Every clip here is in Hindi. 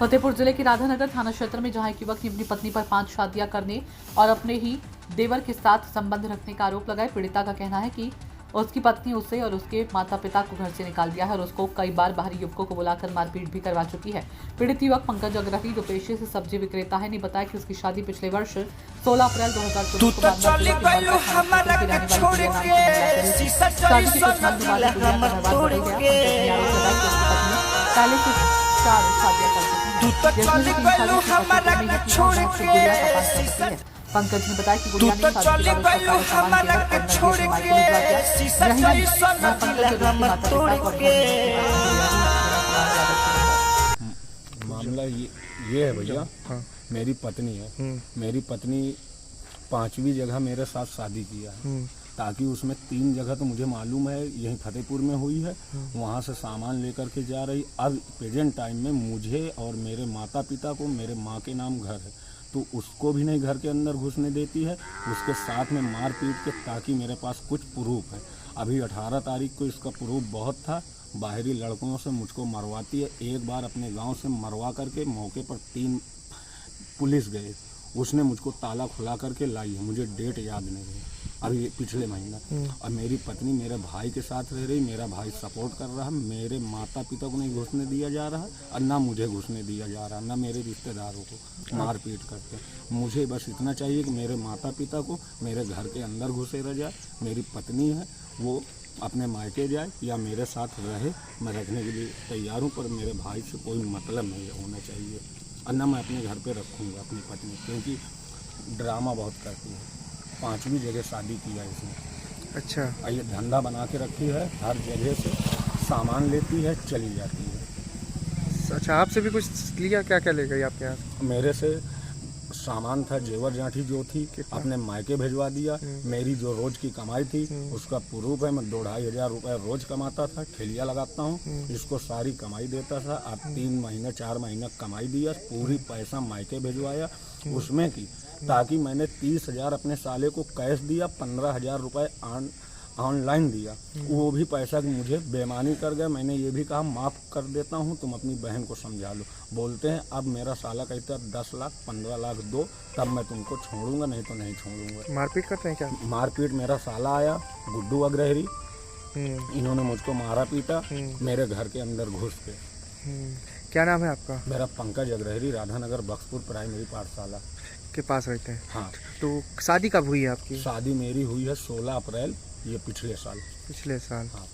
फतेहपुर जिले के राधानगर थाना क्षेत्र में जहां एक युवक ने अपनी पत्नी पर 5 शादियां करने और अपने ही देवर के साथ संबंध रखने का आरोप लगाए। पीड़िता का कहना है कि उसकी पत्नी उसे और उसके माता पिता को घर से निकाल दिया है और उसको कई बार बाहरी युवकों को बुलाकर मारपीट भी करवा चुकी है। पीड़ित युवक पंकज अग्रही जो पेशे से सब्जी विक्रेता है ने बताया कि उसकी शादी पिछले वर्ष 16 अप्रैल 2024 को शादी के कुछ महीने बाद पहले से 4 शादियां कर चुकी है। पंकज ने बताया कि गुड़िया ने शादी के बाद उसका सामान मामला ये है भैया, मेरी पत्नी है। मेरी पत्नी 5वीं जगह मेरे साथ शादी किया है, ताकि उसमें 3 जगह तो मुझे मालूम है यहीं फतेहपुर में हुई है, वहाँ से सामान लेकर के जा रही। अब प्रेजेंट टाइम में मुझे और मेरे माता पिता को मेरे माँ के नाम घर है, तो उसको भी नहीं घर के अंदर घुसने देती है, उसके साथ में मार पीट के, ताकि मेरे पास कुछ प्रूफ है। अभी 18 तारीख को इसका प्रूफ बहुत था, बाहरी लड़कों से मुझको मरवाती है। एक बार अपने गांव से मरवा करके मौके पर 3 पुलिस गए, उसने मुझको ताला खुला करके लाई है, मुझे डेट याद नहीं है, अभी पिछले महीना। और मेरी पत्नी मेरे भाई के साथ रह रही, मेरा भाई सपोर्ट कर रहा है, मेरे माता पिता को नहीं घुसने दिया जा रहा और ना मुझे घुसने दिया जा रहा, ना मेरे रिश्तेदारों को मार पीट करके। मुझे बस इतना चाहिए कि मेरे माता पिता को मेरे घर के अंदर घुसे रह जाए, मेरी पत्नी है वो अपने मायके जाए या मेरे साथ रहे, मैं रखने के लिए तैयार हूँ, पर मेरे भाई से कोई मतलब नहीं होना चाहिए। और ना मैं अपने घर पे रखूँगा अपनी पत्नी, क्योंकि ड्रामा बहुत करती है। 5वीं जगह शादी किया इसने। अच्छा, ये धंधा बना के रखी है, हर जगह से सामान लेती है, चली जाती है। अच्छा, आपसे भी कुछ लिया? क्या क्या ले गई आपके यहाँ? मेरे से सामान था, जेवर जाठी जो थी अपने मायके भिजवा दिया। मेरी जो रोज की कमाई थी उसका प्रूफ है, मैं 2-2.5 रुपए रोज कमाता था, ठेलिया लगाता हूँ, इसको सारी कमाई देता था। अब 3 महीने 4 महीने कमाई दिया, पूरी पैसा मायके भिजवाया उसमें की, ताकि मैंने 30,000 अपने साले को कैश दिया, 15,000 रुपये ऑनलाइन दिया, वो भी पैसा मुझे बेईमानी कर गया। मैंने ये भी कहा माफ़ कर देता हूँ, तुम अपनी बहन को समझा लो। बोलते हैं अब मेरा साला कहता है 10 लाख 15 लाख दो, तब मैं तुमको छोड़ूंगा, नहीं तो नहीं छोड़ूंगा। मारपीट करते हैं क्या? मारपीट, मेरा साला आया गुड्डू अग्रहरी, इन्होंने मुझको मारा पीटा मेरे घर के अंदर घुस के। क्या नाम है आपका? मेरा पंकज अग्रहरी, राधानगर बक्सपुर प्राइमरी पाठशाला के पास रहते हैं। हाँ। तो शादी कब हुई है आपकी? शादी मेरी हुई है 16 अप्रैल, ये पिछले साल। पिछले साल? हाँ।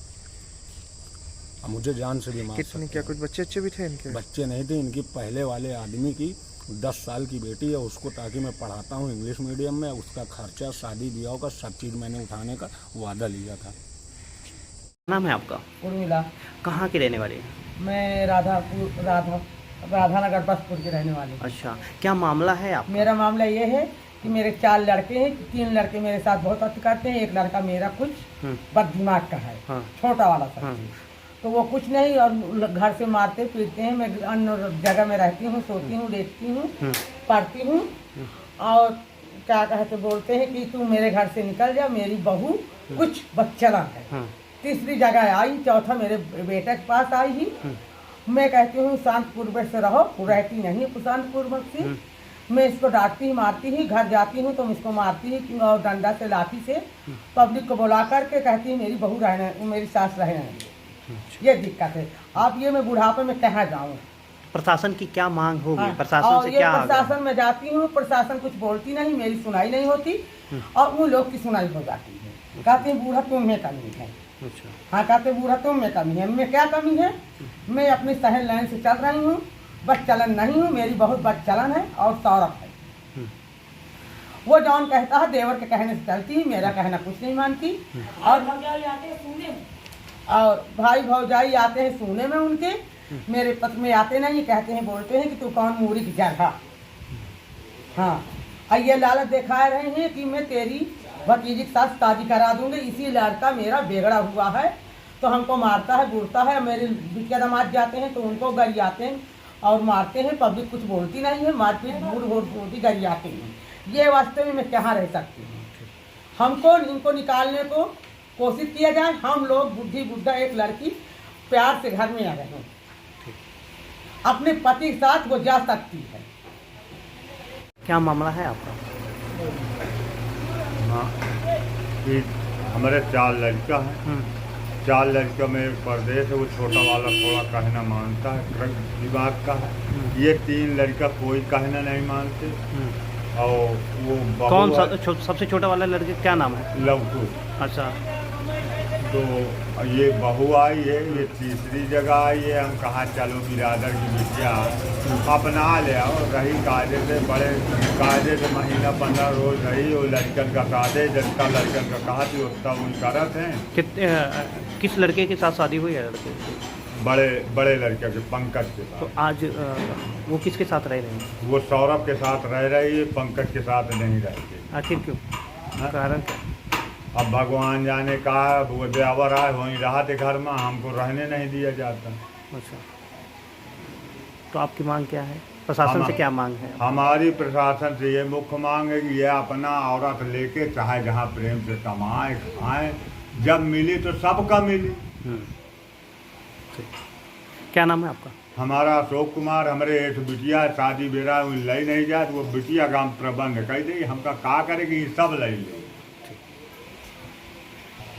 अब मुझे जान से भी मार सकते हैं। क्या कुछ बच्चे अच्छे भी थे इनके? बच्चे नहीं थे, इनकी पहले वाले आदमी की 10 साल की बेटी है, उसको ताकि मैं पढ़ाता हूँ इंग्लिश मीडियम में, उसका खर्चा शादी ब्याह का सब चीज़ मैंने उठाने का वादा लिया था। नाम है आपका? उर्मिला। कहाँ के रहने वाले हैं? मैं राधानगर बक्सपुर के रहने वाले। अच्छा, क्या मामला है आप? मेरा मामला ये है कि मेरे 4 लड़के हैं, 3 लड़के मेरे साथ बहुत अति करते हैं, एक लड़का मेरा कुछ बददिमाग का है। हाँ। छोटा वाला सा। हाँ। तो वो कुछ नहीं, और घर से मारते पीटते हैं। मैं अन्य जगह में रहती हूँ, सोती हूँ, देखती हूँ, पढ़ती हूँ, और क्या कहते बोलते हैं कि तू मेरे घर से निकल जा, मेरी बहू कुछ बच्चला है। तीसरी जगह आई, चौथा मेरे बेटे के पास आई ही। मैं कहती हूँ शांत पूर्वक से रहो, रहती नहीं शांत पूर्वक से। मैं इसको डांटती ही मारती ही, घर जाती हूँ तो मैं इसको मारती ही, और डंडा से लाठी से पब्लिक को बुला करके कहती है मेरी बहू रहने, मेरी सास रहने। ये दिक्कत है। आप ये मैं बुढ़ापे में कहाँ जाऊँ? प्रशासन की क्या मांग होगी? हाँ, प्रशासन से क्या? प्रशासन में जाती हूँ, प्रशासन कुछ बोलती नहीं, मेरी सुनाई नहीं होती, और उन लोग की सुनाई हो जाती है। कहते हैं बूढ़ा तुम में कमी है। अच्छा। हाँ, कहते बूढ़ा तुम में कमी है। मैं क्या कमी है? मैं अपनी सहल लाइन से चल रही हूँ, बस चलन नहीं हूँ, मेरी बहुत बद चलन है और सौरभ है। वो जौन कहता है देवर के कहने से चलती है, मेरा कहना कुछ नहीं मानती। और भाई भौजाई आते हैं सुने में उनके, मेरे पत्र में आते नहीं, कहते हैं बोलते हैं कि तू कौन मूरी की जगह। हाँ, और ये लालच दिखा रहे हैं कि मैं तेरी भतीजी के साथ शादी करा दूंगी, इसी लड़का मेरा बिगड़ा हुआ है, तो हमको मारता है, बुरता है। मेरे बिटिया दामाद जाते हैं तो उनको गरियाते हैं और मारते हैं, पब्लिक कुछ बोलती नहीं है, मारपीट बूढ़ गरियाते हैं। ये वास्तव में मैं कहाँ रह सकती हूँ? हमको इनको निकालने को कोशिश किया जाए। हम लोग बुद्धि बुद्धा एक लड़की प्यार से घर में आ रहे हैं, अपने पति के साथ वो जा सकती है। क्या मामला है आपका? हाँ, कि हमारे 4 लड़का है। 4 लड़का में एक परदेश है, वो छोटा वाला थोड़ा कहना मानता है, ट्रक विभाग का है। ये 3 लड़का कोई कहना नहीं मानते। और वो कौन बहू सा सबसे छोटा वाला लड़के क्या नाम है? लवकुश। अच्छा, तो ये बहू आई है, ये तीसरी जगह आई है। हम कहा चलो बिरादर की बिटिया अपना ले आओ, रही कायदे से, बड़े कायदे से महीना 15 रोज रही। वो लड़कन का कायदे जिसका लड़कन का कहा थी उसका उन करत हैं। किस लड़के के साथ शादी हुई है लड़के की? बड़े लड़के के पंकज के तो साथ। आज वो किसके साथ रह रहे हैं? वो सौरभ के साथ रह रही है, पंकज के साथ नहीं रहती। आखिर क्यों? कारण क्या? अब भगवान जाने का, वो ड्राइवर आए वहीं रहा थे घर में, हमको रहने नहीं दिया जाता। अच्छा, तो आपकी मांग क्या है? प्रशासन से क्या मांग है? हमारी प्रशासन से ये मुख्य मांग है कि ये अपना औरत लेके चाहे जहाँ प्रेम से कमाए खाएं, जब मिली तो सबका मिली। ठीक। क्या नाम है आपका? हमारा अशोक कुमार। हमारे एक बिटिया शादी बेरा लई नहीं जाए, वो बिटिया का हम प्रबंध कह दे, हमका का करे कि सब लई ले।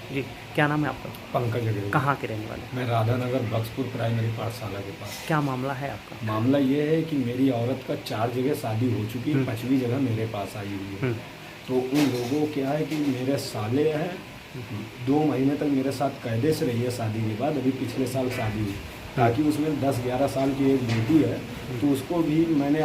जी, क्या नाम है आपका? पंकज अग्रवाल। कहाँ के रहने वाले? मैं राधानगर बक्सपुर प्राइमरी पाठशाला के पास। क्या मामला है आपका? मामला ये है कि मेरी औरत का 4 जगह शादी हो चुकी है, 5वीं जगह मेरे पास आई हुई है। तो उन लोगों क्या है कि मेरे साले हैं, 2 महीने तक मेरे साथ कायदे से रही है शादी के बाद। अभी पिछले साल शादी हुई, ताकि उसमें 10-11 साल की एक बेटी है, तो उसको भी मैंने